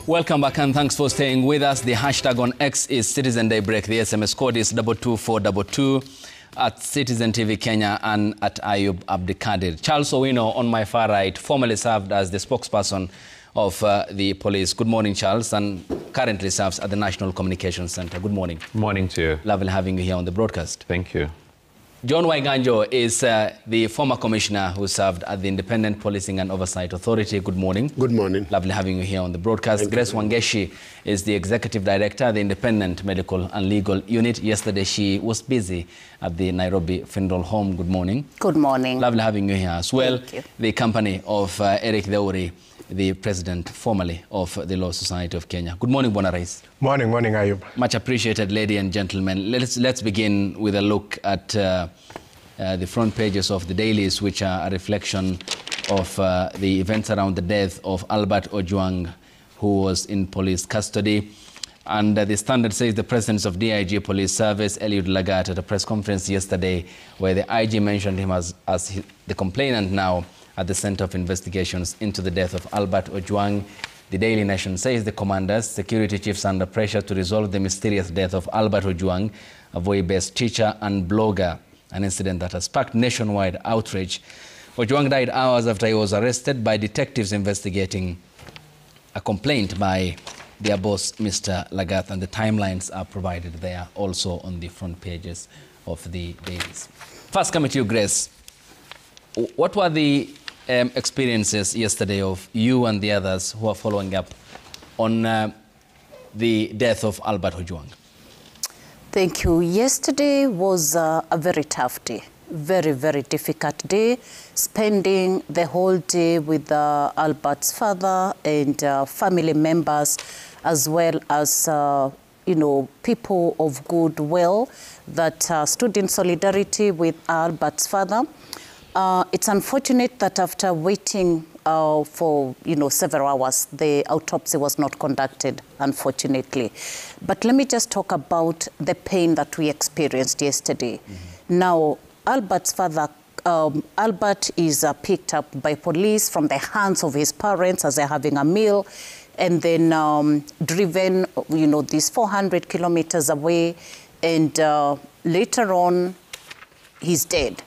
Welcome back and thanks for staying with us. The hashtag on X is Citizen Daybreak. The SMS code is 22422 at Citizen TV Kenya and at Ayub Abdikadir. Charles Owino on my far right formerly served as the spokesperson of the police. Good morning, Charles, and currently serves at the National Communications Center. Good morning. Morning to you. Lovely having you here on the broadcast. Thank you. John Waiganjo is the former commissioner who served at the Independent Policing and Oversight Authority. Good morning. Good morning. Lovely having you here on the broadcast. Thank Grace you. Wangeshi is the executive director of the Independent Medical and Legal Unit. Yesterday she was busy at the Nairobi Funeral Home. Good morning. Good morning. Lovely having you here as well. Thank you. The company of Eric Deuri, the president formerly of the Law Society of Kenya. Good morning, Bwana Rais. Morning, Ayub. Much appreciated, ladies and gentlemen. Let's begin with a look at the front pages of the dailies, which are a reflection of the events around the death of Albert Ojwang, who was in police custody. And the Standard says the presence of DIG Police Service, Eliud Lagat, at a press conference yesterday, where the IG mentioned him as the complainant now at the Center of Investigations into the death of Albert Ojwang. The Daily Nation says the commanders, security chiefs under pressure to resolve the mysterious death of Albert Ojwang, a Voi-based teacher and blogger, an incident that has sparked nationwide outrage. Ojwang died hours after he was arrested by detectives investigating a complaint by their boss, Mr. Lagat, and the timelines are provided there also on the front pages of the dailies. First, coming to you, Grace. What were the experiences yesterday of you and the others who are following up on the death of Albert Ojwang? Thank you. Yesterday was a very tough day, very, very difficult day, spending the whole day with Albert's father and family members, as well as, people of goodwill that stood in solidarity with Albert's father. It's unfortunate that after waiting for several hours, the autopsy was not conducted, unfortunately. But let me just talk about the pain that we experienced yesterday. Mm-hmm. Now, Albert's father, Albert is picked up by police from the hands of his parents as they're having a meal, and then driven, these 400 kilometers away, and later on, he's dead.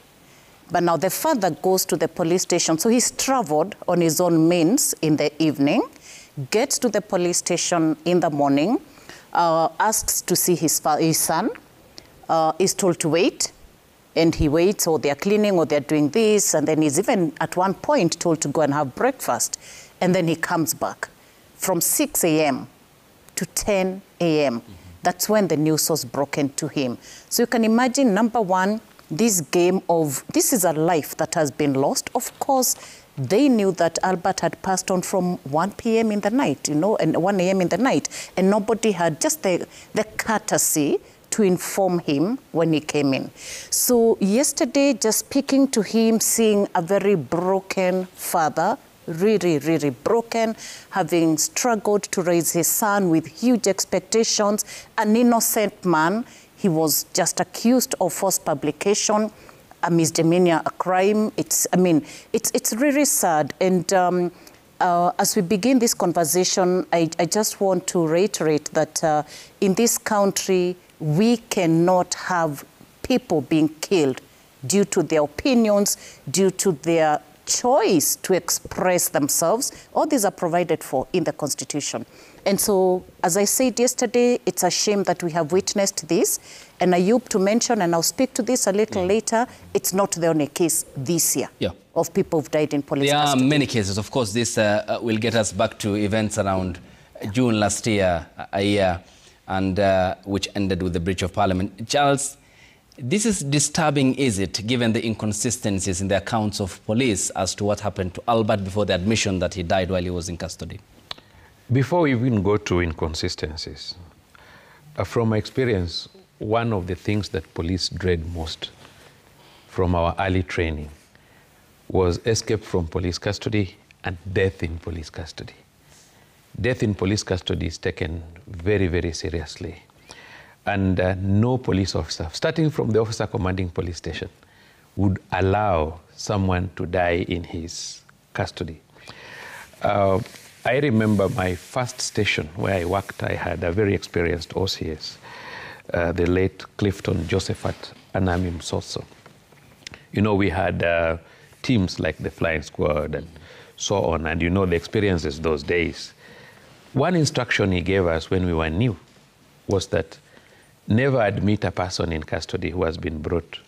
But now the father goes to the police station. So he's traveled on his own means in the evening, gets to the police station in the morning, asks to see his son, is told to wait, and he waits, or they're cleaning, or they're doing this, and then he's even at one point told to go and have breakfast. And then he comes back from 6 a.m. to 10 a.m. Mm-hmm. That's when the news was broken to him. So you can imagine, number one, this is a life that has been lost. Of course, they knew that Albert had passed on from 1 p.m. in the night, and 1 a.m. in the night, and nobody had just the courtesy to inform him when he came in. So yesterday, just speaking to him, seeing a very broken father, really, really broken, having struggled to raise his son with huge expectations, an innocent man. He was just accused of false publication, a misdemeanor, a crime. It's really sad. And as we begin this conversation, I just want to reiterate that in this country, we cannot have people being killed due to their opinions, due to their choice to express themselves. All these are provided for in the Constitution. And so, as I said yesterday, it's a shame that we have witnessed this. And Ayub, to mention, and I'll speak to this a little later, it's not the only case this year of people who've died in police custody. There are many cases. Of course, this will get us back to events around June last year, and which ended with the breach of parliament. Charles, this is disturbing, is it, given the inconsistencies in the accounts of police as to what happened to Albert before the admission that he died while he was in custody? Before we even go to inconsistencies, from my experience, one of the things that police dread most from our early training was escape from police custody and death in police custody. Death in police custody is taken very, very seriously. And no police officer, starting from the officer commanding police station, would allow someone to die in his custody. I remember my first station where I worked, I had a very experienced OCS, the late Clifton Josephat Anami Msoso. You know, we had teams like the Flying Squad and so on, and you know the experiences those days. One instruction he gave us when we were new was that never admit a person in custody who has been brought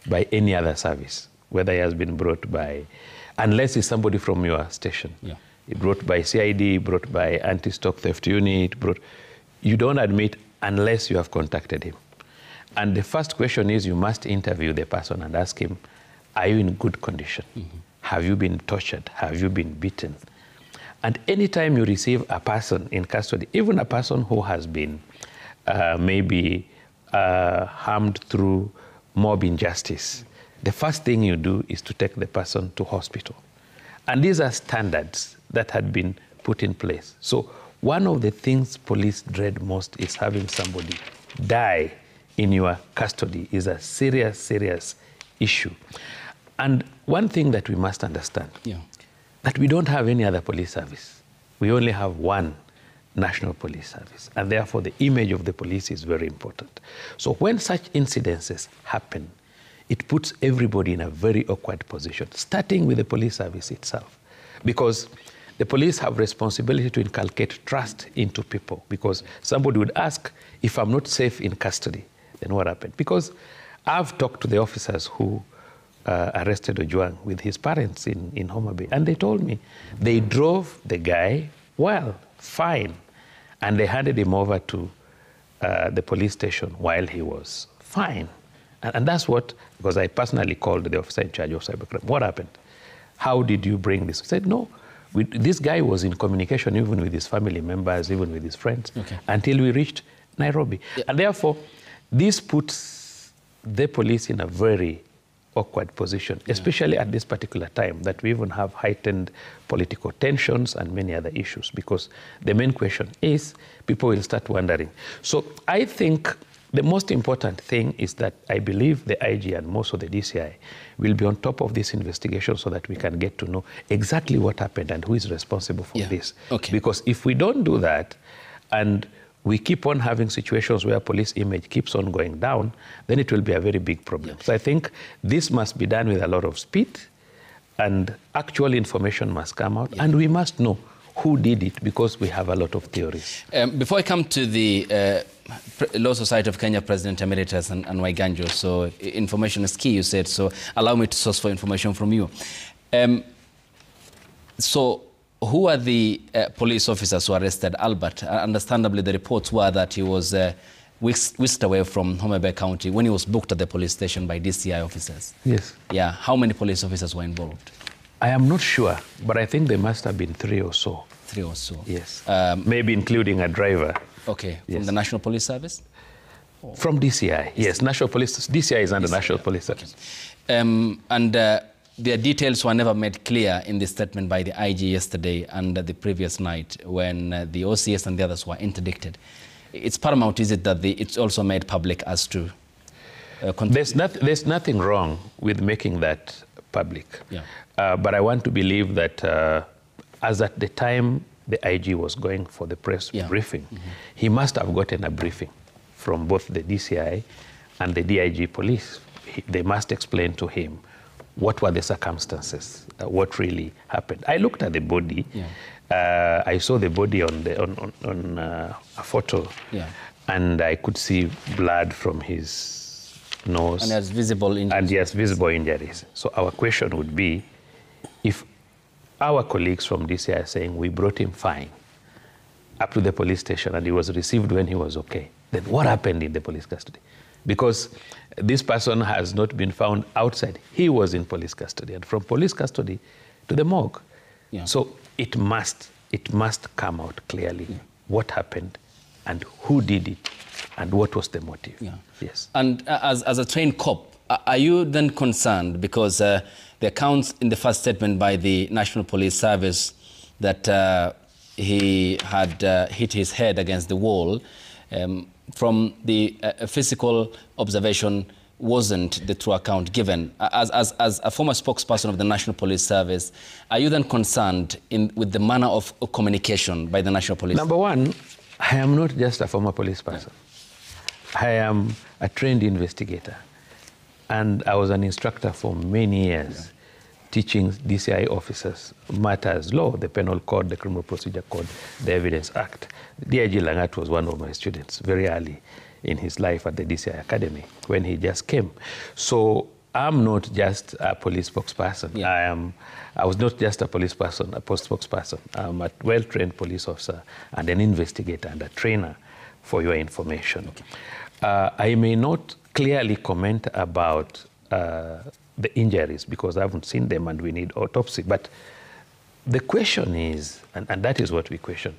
by any other service, whether he has been brought by, unless it's somebody from your station. Yeah. Brought by CID, brought by anti-stock theft unit, you don't admit unless you have contacted him. And the first question is you must interview the person and ask him, are you in good condition? Mm-hmm. Have you been tortured? Have you been beaten? And anytime you receive a person in custody, even a person who has been maybe harmed through mob injustice, the first thing you do is to take the person to hospital. And these are standards that had been put in place. So one of the things police dread most is having somebody die in your custody is a serious, serious issue. And one thing that we must understand, that we don't have any other police service. We only have one national police service. And therefore, the image of the police is very important. So when such incidences happen, it puts everybody in a very awkward position, starting with the police service itself. Because the police have responsibility to inculcate trust into people. Because somebody would ask, if I'm not safe in custody, then what happened? Because I've talked to the officers who arrested Ojwang with his parents in Homa Bay, and they told me they drove the guy, well, fine, and they handed him over to the police station while he was fine. And that's what, because I personally called the officer in charge of cybercrime. What happened? How did you bring this? He said, no, this guy was in communication even with his family members, even with his friends, until we reached Nairobi. Yeah. And therefore, this puts the police in a very awkward position, especially at this particular time that we even have heightened political tensions and many other issues, because the main question is people will start wondering. So I think the most important thing is that I believe the IG and most of the DCI will be on top of this investigation so that we can get to know exactly what happened and who is responsible for this. Okay. Because if we don't do that and we keep on having situations where police image keeps on going down, then it will be a very big problem. So I think this must be done with a lot of speed, and actual information must come out, and we must know who did it, because we have a lot of theories. Before I come to the Law Society of Kenya President Emeritus and Waiganjo, so information is key, you said, so allow me to source for information from you. So who are the police officers who arrested Albert? Understandably, the reports were that he was whisked away from Homa Bay County when he was booked at the police station by DCI officers. Yes. Yeah. How many police officers were involved? I am not sure, but I think there must have been 3 or so. 3 or so? Yes. Maybe including a driver. Okay. From the National Police Service? From DCI, yes. National Police, DCI is under National Police Service. Okay. Their details were never made clear in the statement by the IG yesterday and the previous night when the OCS and the others were interdicted. It's paramount, is it, that it's also made public as to... There's nothing wrong with making that public. Yeah. But I want to believe that as at the time the IG was going for the press briefing, he must have gotten a briefing from both the DCI and the DIG police. They must explain to him what were the circumstances, what really happened. I looked at the body. Yeah. I saw the body on a photo, and I could see blood from his nose. And there's visible injuries. And yes, visible injuries. So our question would be, if our colleagues from DCI are saying we brought him fine up to the police station and he was received when he was okay, then what happened in the police custody? Because this person has not been found outside. He was in police custody, and from police custody to the morgue. Yeah. So it must come out clearly what happened and who did it and what was the motive. Yeah. Yes. And as a trained cop, are you then concerned, because the accounts in the first statement by the National Police Service that he had hit his head against the wall, from the physical observation, wasn't the true account given. As a former spokesperson of the National Police Service, are you then concerned with the manner of communication by the National Police? Number one, I am not just a former police person. I am a trained investigator. And I was an instructor for many years, teaching DCI officers matters law, the Penal Code, the Criminal Procedure Code, the Evidence Act. DIG Langat was one of my students very early in his life at the DCI Academy when he just came. So I'm not just a police spokesperson. I was not just a police person, a post spokesperson. I'm a well-trained police officer and an investigator and a trainer, for your information. Okay. I may not clearly comment about the injuries because I haven't seen them and we need autopsy. But the question is, and that is what we question,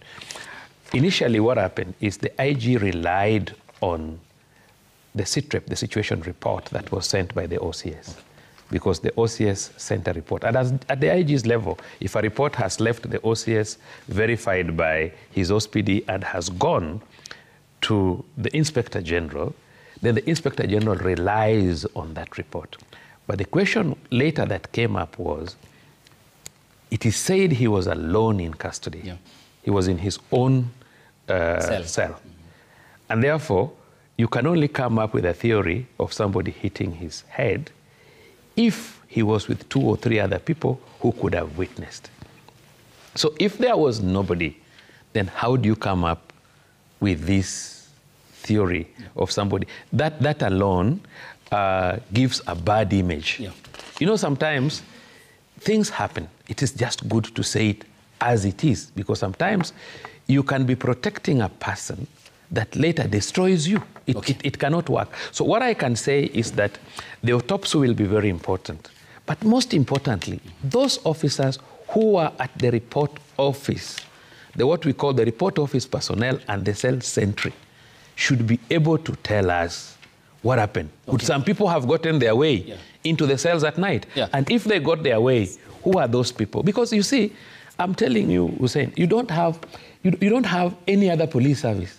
initially what happened is the IG relied on the SITREP, the situation report that was sent by the OCS, because the OCS sent a report. And at the IG's level, if a report has left the OCS verified by his OSPD and has gone to the Inspector General, then the Inspector General relies on that report. But the question later that came up was, it is said he was alone in custody. Yeah. He was in his own cell. Mm-hmm. And therefore, you can only come up with a theory of somebody hitting his head if he was with 2 or 3 other people who could have witnessed. So if there was nobody, then how do you come up with this theory of somebody? That alone gives a bad image. Yeah. You know, sometimes things happen. It is just good to say it as it is, because sometimes you can be protecting a person that later destroys you. It cannot work. So what I can say is that the autopsy will be very important. But most importantly, those officers who are at the report office, what we call the report office personnel and the cell sentry, should be able to tell us what happened. Could some people have gotten their way into the cells at night? Yeah. And if they got their way, who are those people? Because you see, I'm telling you, Hussein, you don't have any other police service.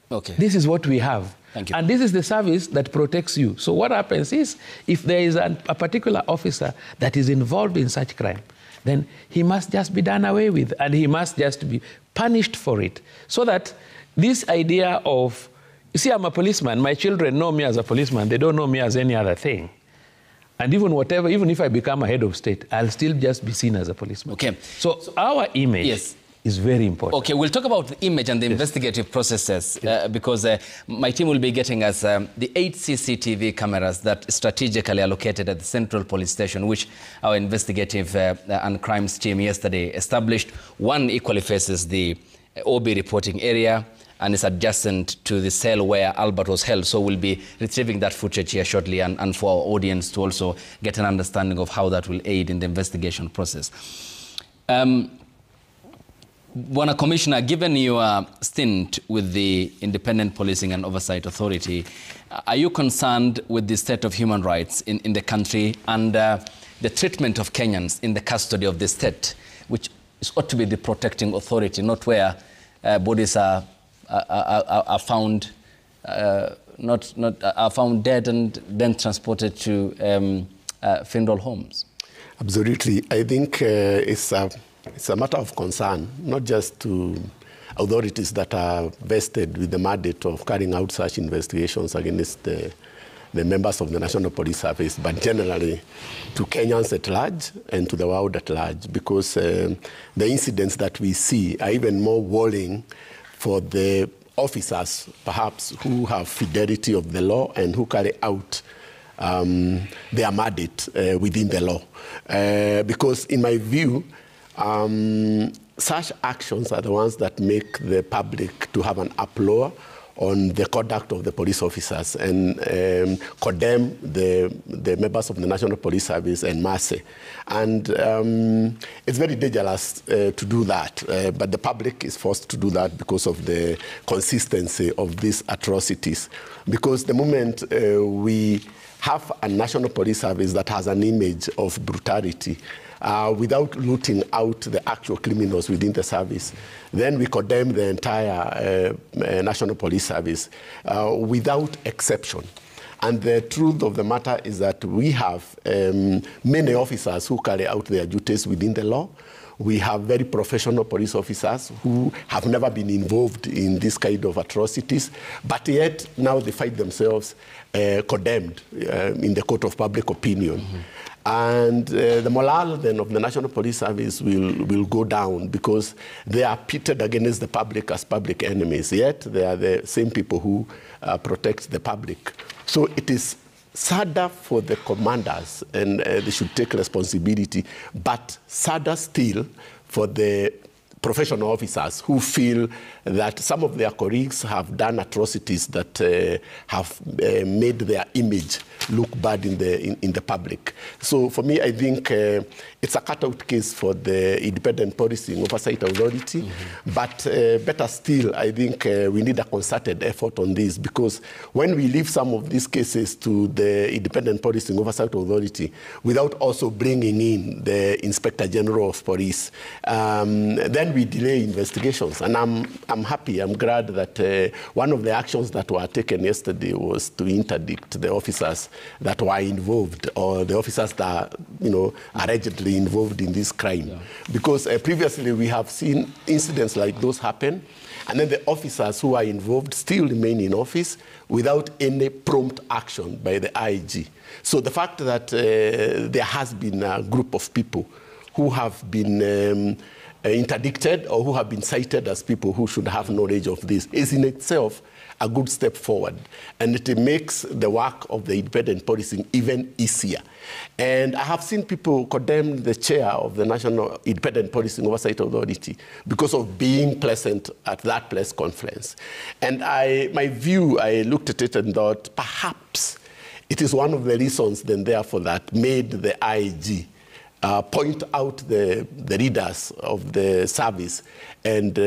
Okay. This is what we have. Thank you. And this is the service that protects you. So what happens is, if there is a particular officer that is involved in such crime, then he must just be done away with, and he must just be punished for it. So that this idea of, you see, I'm a policeman, my children know me as a policeman, they don't know me as any other thing. And even if I become a head of state, I'll still just be seen as a policeman. Okay. So our image is very important. Okay, we'll talk about the image and the investigative processes because my team will be getting us the 8 CCTV cameras that strategically are located at the Central Police Station, which our investigative and crimes team yesterday established. One equally faces the OB reporting area and is adjacent to the cell where Albert was held. So we'll be retrieving that footage here shortly and for our audience to also get an understanding of how that will aid in the investigation process. Bwana Commissioner, given your stint with the Independent Policing and Oversight Authority, are you concerned with the state of human rights in the country and the treatment of Kenyans in the custody of the state, which ought to be the protecting authority, not where bodies are found are found dead and then transported to funeral homes? Absolutely. I think it's a matter of concern, not just to authorities that are vested with the mandate of carrying out such investigations against the members of the National Police Service, but generally to Kenyans at large and to the world at large, because the incidents that we see are even more worrying for the officers, perhaps, who have fidelity of the law and who carry out their mandate within the law. Because in my view, such actions are the ones that make the public to have an uproar on the conduct of the police officers and condemn the members of the National Police Service en masse. And it's very dangerous to do that, but the public is forced to do that because of the consistency of these atrocities. Because the moment we have a National Police Service that has an image of brutality, without rooting out the actual criminals within the service, then we condemn the entire National Police Service without exception. And the truth of the matter is that we have many officers who carry out their duties within the law. We have very professional police officers who have never been involved in this kind of atrocities, but yet now they find themselves condemned in the court of public opinion. And the morale then of the National Police Service will go down because they are pitted against the public as public enemies, yet they are the same people who protect the public. So it is sadder for the commanders, and they should take responsibility, but sadder still for the professional officers who feel that some of their colleagues have done atrocities that have made their image look bad in the public. So for me, I think it's a cutout case for the Independent Policing Oversight Authority, but better still, I think we need a concerted effort on this, because when we leave some of these cases to the Independent Policing Oversight Authority without also bringing in the Inspector General of Police, then we delay investigations. And I'm happy, I'm glad that one of the actions that were taken yesterday was to interdict the officers that were involved, or the officers that allegedly involved in this crime. Yeah. Because previously we have seen incidents like those happen, and then the officers who are involved still remain in office without any prompt action by the IG. So the fact that there has been a group of people who have been interdicted or who have been cited as people who should have knowledge of this is in itself a good step forward, and it makes the work of the independent policing even easier. And I have seen people condemn the chair of the National Independent Policing Oversight Authority because of being present at that press conference. And my view, I looked at it and thought, perhaps it is one of the reasons then therefore that made the IG point out the leaders of the service and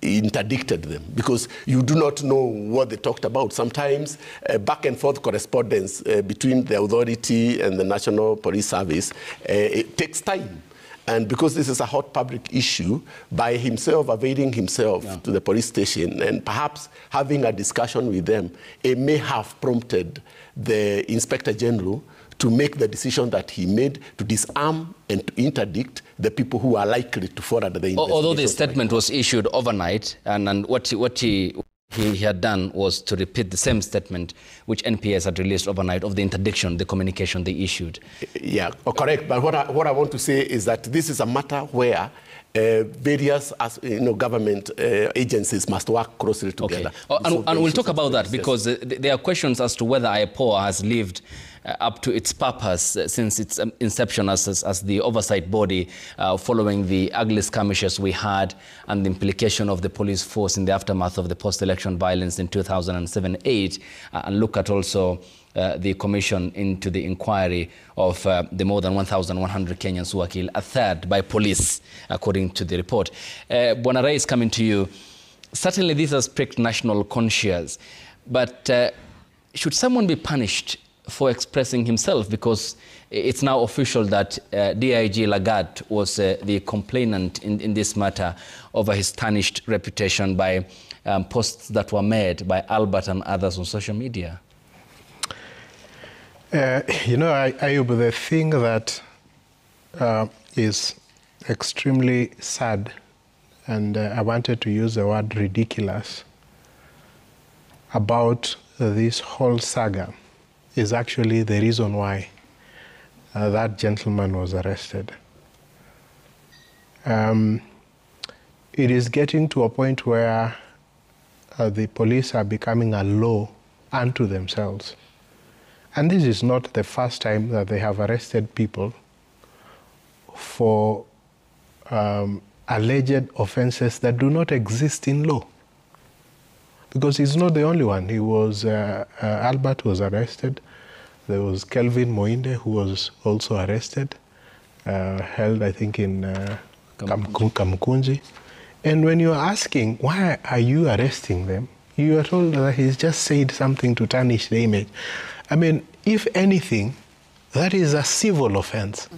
interdicted them, because you do not know what they talked about. Sometimes back and forth correspondence between the authority and the National Police Service, it takes time. And because this is a hot public issue, by himself availing himself to the police station and perhaps having a discussion with them, it may have prompted the Inspector General to make the decision that he made to disarm and to interdict the people who are likely to forward the investigation. Although the statement was issued overnight, and what he had done was to repeat the same statement which NPS had released overnight of the interdiction, the communication they issued. Yeah, correct. But what I want to say is that this is a matter where various government agencies must work closely together. Okay. And we'll talk about that, because there are questions as to whether IPOA has lived up to its purpose since its inception as the oversight body, following the ugly skirmishes we had and the implication of the police force in the aftermath of the post-election violence in 2007-8, and look at also the commission into the inquiry of the more than 1,100 Kenyans who were killed, a third by police, according to the report. Bwana Rai is coming to you. Certainly this has pricked national conscience, but should someone be punished for expressing himself? Because it's now official that DIG Lagat was the complainant in this matter over his tarnished reputation by posts that were made by Albert and others on social media. Ayub, the thing that is extremely sad, and I wanted to use the word ridiculous, about this whole saga is actually the reason why that gentleman was arrested. It is getting to a point where the police are becoming a law unto themselves. And this is not the first time that they have arrested people for alleged offenses that do not exist in law. Because he's not the only one. He was, Albert was arrested. There was Kelvin Moinde, who was also arrested, held, I think, in Kamkunji. And when you're asking, why are you arresting them? You are told that he's just said something to tarnish the image. I mean, if anything, that is a civil offense.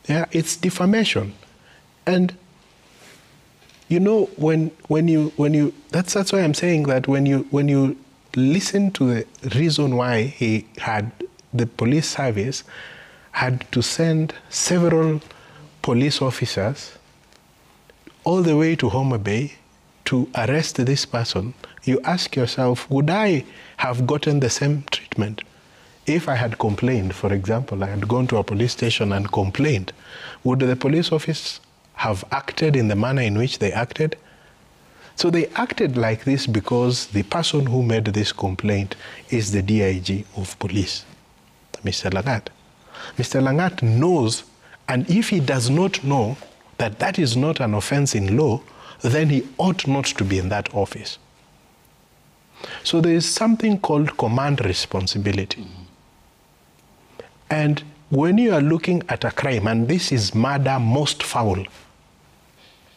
Yeah, it's defamation. And when you that's why I'm saying that when you listen to the reason why the police service had to send several police officers all the way to Homa Bay to arrest this person, you ask yourself, would I have gotten the same treatment if I had complained? For example, I had gone to a police station and complained. Would the police office have acted in the manner in which they acted? So they acted like this because the person who made this complaint is the DIG of police, Mr. Langat. Mr. Langat knows, and if he does not know that that is not an offense in law, then he ought not to be in that office. So there is something called command responsibility. Mm-hmm. And when you are looking at a crime, and this is murder most foul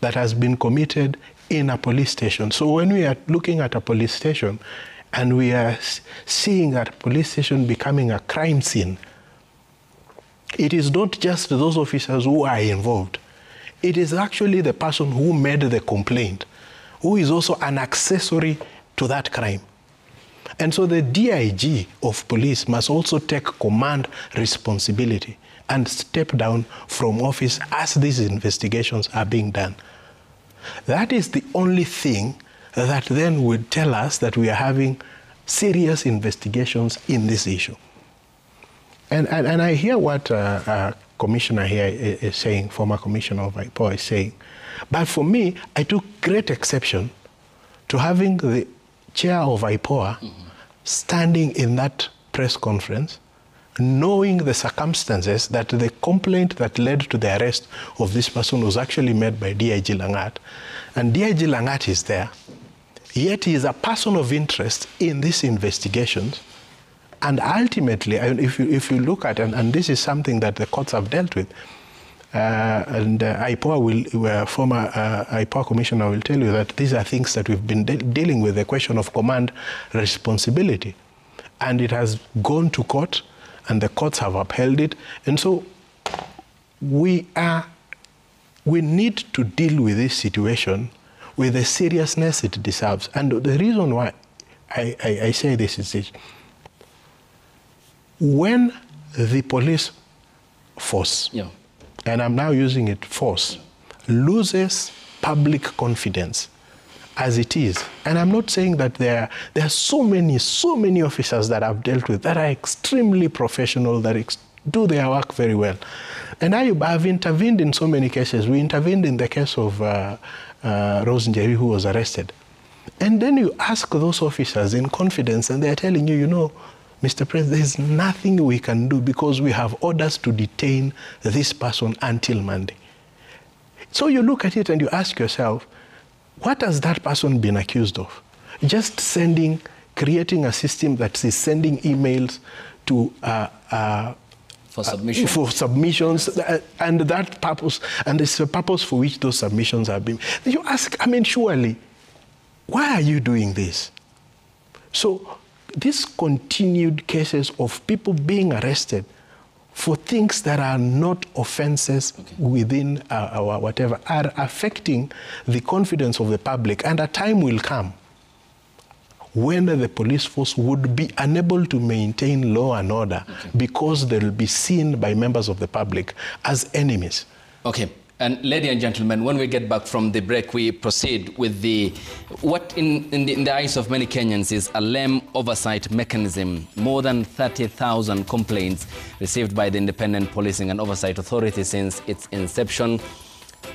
that has been committed in a police station. So when we are looking at a police station and we are seeing a police station becoming a crime scene, it is not just those officers who are involved. It is actually the person who made the complaint, who is also an accessory to that crime. And so the DIG of police must also take command responsibility and step down from office as these investigations are being done. That is the only thing that then would tell us that we are having serious investigations in this issue. And I hear what Commissioner here is saying, former Commissioner of IPOA is saying. But for me, I took great exception to having the chair of IPOA standing in that press conference, knowing the circumstances that the complaint that led to the arrest of this person was actually made by DIG Langat. And DIG Langat is there, yet he is a person of interest in these investigations. And ultimately, if you look at, and this is something that the courts have dealt with, and IPOA former IPOA commissioner will tell you that these are things that we've been dealing with, the question of command responsibility. And it has gone to court, and the courts have upheld it. And so we need to deal with this situation with the seriousness it deserves. And the reason why I say this is this. When the police force, and I'm now using it force, loses public confidence as it is, and I'm not saying that there are so many officers that I've dealt with that are extremely professional, that do their work very well. And I've intervened in so many cases. We intervened in the case of Rose Njeri, who was arrested. And then you ask those officers in confidence, and they're telling you, you know, Mr. President, there's nothing we can do because we have orders to detain this person until Monday. So you look at it and you ask yourself, what has that person been accused of? Just creating a system that is sending emails to for submissions, and that purpose, and it's a purpose for which those submissions have been. You ask, I mean, surely, why are you doing this? So these continued cases of people being arrested for things that are not offenses within our whatever are affecting the confidence of the public. And a time will come when the police force would be unable to maintain law and order because they will be seen by members of the public as enemies. Okay. And ladies and gentlemen, when we get back from the break, we proceed with what in the eyes of many Kenyans is a lame oversight mechanism. More than 30,000 complaints received by the Independent Policing and Oversight Authority since its inception.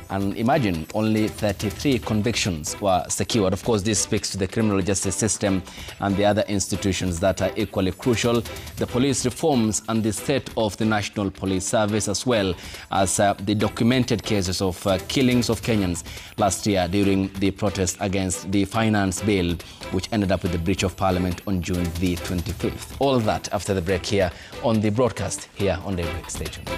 And imagine, only 33 convictions were secured. Of course, this speaks to the criminal justice system and the other institutions that are equally crucial. The police reforms and the state of the National Police Service, as well as the documented cases of killings of Kenyans last year during the protest against the finance bill, which ended up with the breach of parliament on June the 25th. All of that after the break here on the broadcast here on Daybreak. Stay tuned.